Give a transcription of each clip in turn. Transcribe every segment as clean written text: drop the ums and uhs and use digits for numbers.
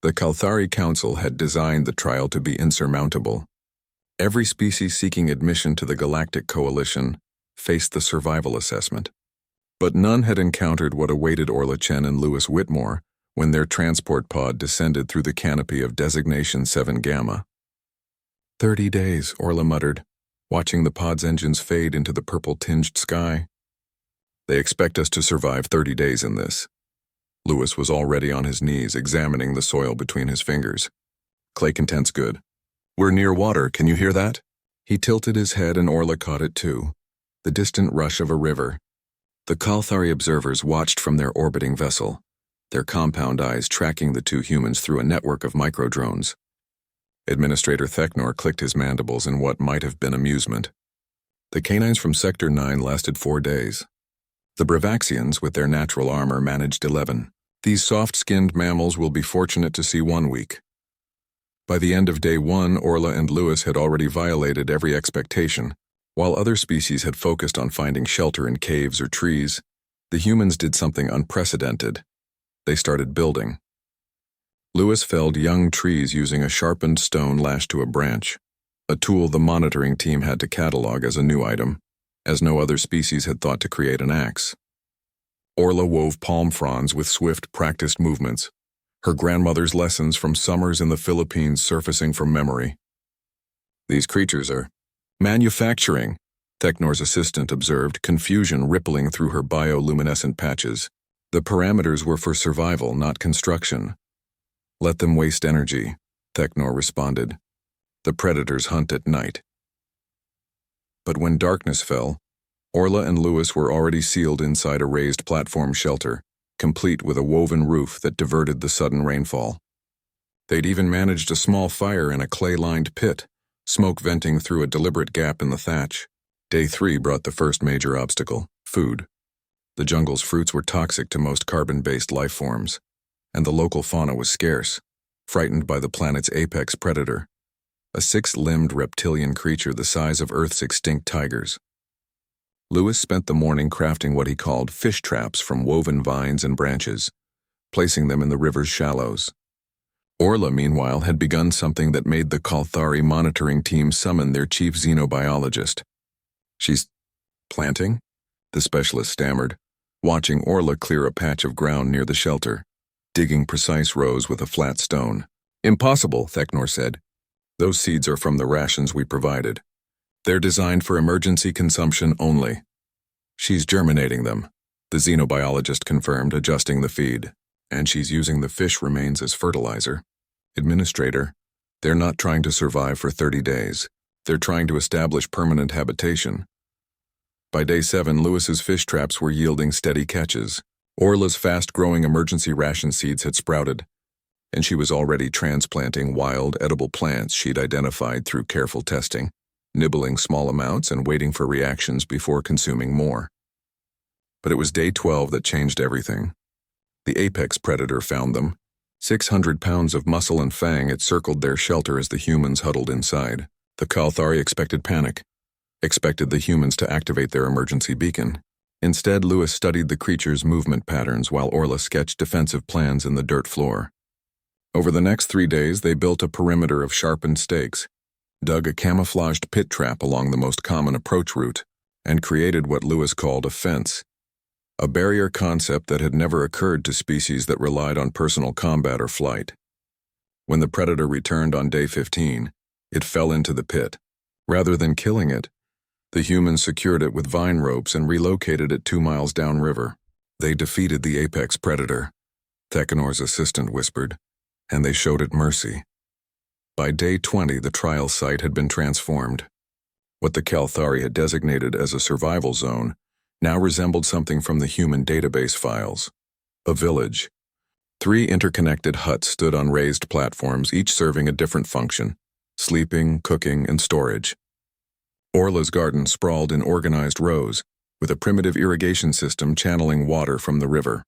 The Kalthari Council had designed the trial to be insurmountable. Every species seeking admission to the Galactic Coalition faced the survival assessment. But none had encountered what awaited Orla Chen and Louis Whitmore when their transport pod descended through the canopy of Designation 7 Gamma. 30 days, Orla muttered, watching the pod's engines fade into the purple-tinged sky. They expect us to survive 30 days in this. Louis was already on his knees, examining the soil between his fingers. Clay content's good. We're near water, can you hear that? He tilted his head and Orla caught it too. The distant rush of a river. The Kalthari observers watched from their orbiting vessel, their compound eyes tracking the two humans through a network of microdrones. Administrator Theknor clicked his mandibles in what might have been amusement. The canines from Sector 9 lasted 4 days. The Bravaxians, with their natural armor, managed 11. These soft-skinned mammals will be fortunate to see 1 week. By the end of day 1, Orla and Louis had already violated every expectation. While other species had focused on finding shelter in caves or trees, the humans did something unprecedented. They started building. Louis felled young trees using a sharpened stone lashed to a branch, a tool the monitoring team had to catalog as a new item, as no other species had thought to create an axe. Orla wove palm fronds with swift, practiced movements, her grandmother's lessons from summers in the Philippines surfacing from memory. These creatures are manufacturing, Theknor's assistant observed, confusion rippling through her bioluminescent patches. The parameters were for survival, not construction. Let them waste energy, Theknor responded. The predators hunt at night. But when darkness fell, Orla and Louis were already sealed inside a raised platform shelter, complete with a woven roof that diverted the sudden rainfall. They'd even managed a small fire in a clay-lined pit, smoke venting through a deliberate gap in the thatch. Day 3 brought the first major obstacle, food. The jungle's fruits were toxic to most carbon-based life forms, and the local fauna was scarce, frightened by the planet's apex predator, a 6-limbed reptilian creature the size of Earth's extinct tigers. Louis spent the morning crafting what he called fish traps from woven vines and branches, placing them in the river's shallows. Orla, meanwhile, had begun something that made the Kalthari monitoring team summon their chief xenobiologist. She's planting? The specialist stammered, watching Orla clear a patch of ground near the shelter, digging precise rows with a flat stone. Impossible, Theknor said. Those seeds are from the rations we provided. They're designed for emergency consumption only. She's germinating them, the xenobiologist confirmed, adjusting the feed. And she's using the fish remains as fertilizer. Administrator, they're not trying to survive for 30 days. They're trying to establish permanent habitation. By day 7, Louis's fish traps were yielding steady catches. Orla's fast-growing emergency ration seeds had sprouted, and she was already transplanting wild, edible plants she'd identified through careful testing, nibbling small amounts and waiting for reactions before consuming more. But it was day 12 that changed everything. The apex predator found them. 600 pounds of muscle and fang had circled their shelter as the humans huddled inside. The Kalthari expected panic, expected the humans to activate their emergency beacon. Instead, Louis studied the creature's movement patterns while Orla sketched defensive plans in the dirt floor. Over the next 3 days, they built a perimeter of sharpened stakes, dug a camouflaged pit trap along the most common approach route, and created what Louis called a fence, a barrier concept that had never occurred to species that relied on personal combat or flight. When the predator returned on day 15, it fell into the pit. Rather than killing it, the humans secured it with vine ropes and relocated it 2 miles downriver. They defeated the apex predator, Theknor's assistant whispered, and they showed it mercy. By day 20, the trial site had been transformed. What the Kalthari had designated as a survival zone now resembled something from the human database files. A village. 3 interconnected huts stood on raised platforms, each serving a different function: sleeping, cooking, and storage. Orla's garden sprawled in organized rows, with a primitive irrigation system channeling water from the river.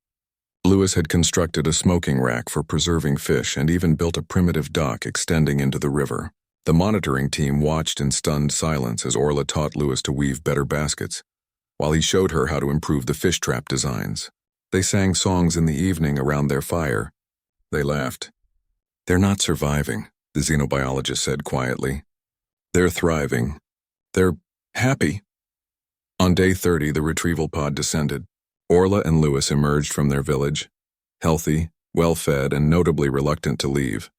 Louis had constructed a smoking rack for preserving fish and even built a primitive dock extending into the river. The monitoring team watched in stunned silence as Orla taught Louis to weave better baskets, while he showed her how to improve the fish trap designs. They sang songs in the evening around their fire. They laughed. They're not surviving, the xenobiologist said quietly. They're thriving. They're happy. On day 30, the retrieval pod descended. Orla and Lewis emerged from their village, healthy, well-fed, and notably reluctant to leave.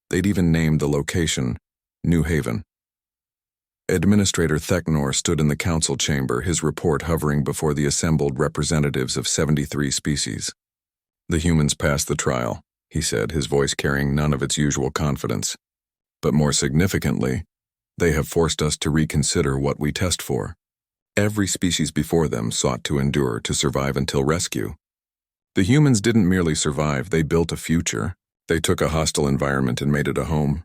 They'd even named the location New Haven. Administrator Theknor stood in the council chamber, his report hovering before the assembled representatives of 73 species. The humans passed the trial, he said, his voice carrying none of its usual confidence. But more significantly, they have forced us to reconsider what we test for. Every species before them sought to endure, to survive until rescue. The humans didn't merely survive, they built a future. They took a hostile environment and made it a home.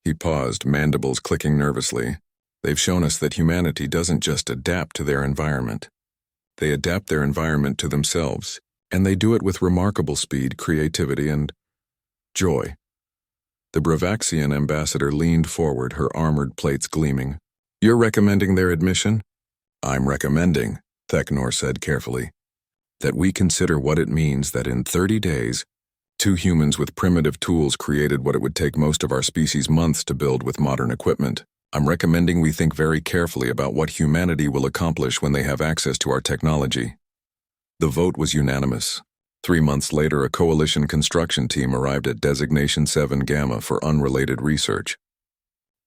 He paused, mandibles clicking nervously. They've shown us that humanity doesn't just adapt to their environment. They adapt their environment to themselves, and they do it with remarkable speed, creativity, and joy. The Bravaxian ambassador leaned forward, her armored plates gleaming. You're recommending their admission? I'm recommending, Theknor said carefully, that we consider what it means that in 30 days, 2 humans with primitive tools created what it would take most of our species months to build with modern equipment. I'm recommending we think very carefully about what humanity will accomplish when they have access to our technology. The vote was unanimous. 3 months later, a coalition construction team arrived at Designation 7 Gamma for unrelated research.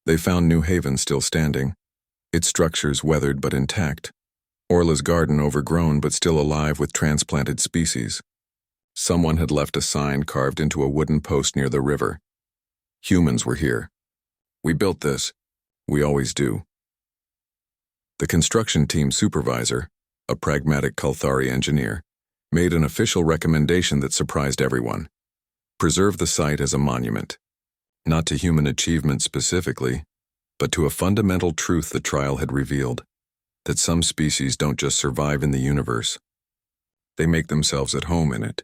They found New Haven still standing, its structures weathered but intact, Orla's garden overgrown but still alive with transplanted species. Someone had left a sign carved into a wooden post near the river. Humans were here. We built this. We always do. The construction team supervisor, a pragmatic Kalthari engineer, made an official recommendation that surprised everyone. Preserve the site as a monument. Not to human achievement specifically, but to a fundamental truth the trial had revealed, that some species don't just survive in the universe. They make themselves at home in it.